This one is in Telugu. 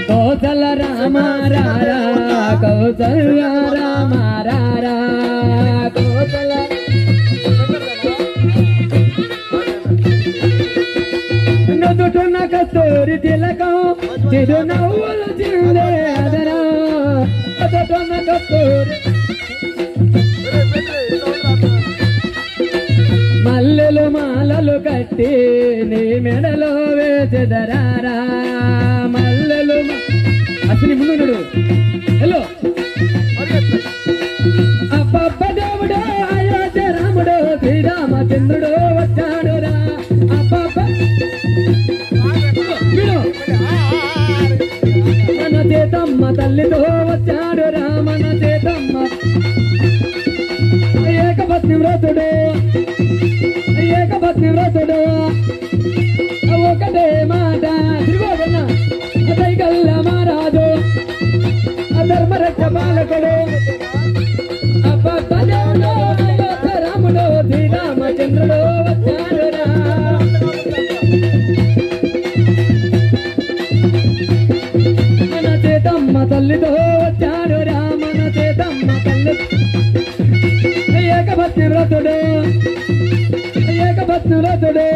కౌసల రామ రారా కౌసల్య రామ రారా కౌసల నుదుటున్న కస్తూరి తిలకం చిరునవ్వులు చిందే అదరా నుదుటున్న కస్తూరి మల్లెలు మాలలు కట్టి నీ మెడలో వేచెదరారా మల్లెలు అసలు ముందు హలో అబ్బబ్బ దేవుడు అయోధ్య రాముడు శ్రీరామచంద్రుడు వచ్చాడురా అబ్బబ్బ మన చేతమ్మ తల్లితో వచ్చాడురా మన చేతమ్మ ఏకపత్ని వ్రతుడు ఏకపత్ని వ్రతుడు ఒకటే మాట త్రిభువన దైగల్ల మహారాజు ధర్మరక్ష పాలకుడు అబ్బబ్బ దేవుడు అయోధ్య రాముడు శ్రీరామచంద్రుడు వచ్చాడురా మన చేతమ్మ తల్లితో వచ్చాడురా మన చేతమ్మ తల్లి ఏకపత్ని వ్రతుడు ఏకపత్ని వ్రతుడు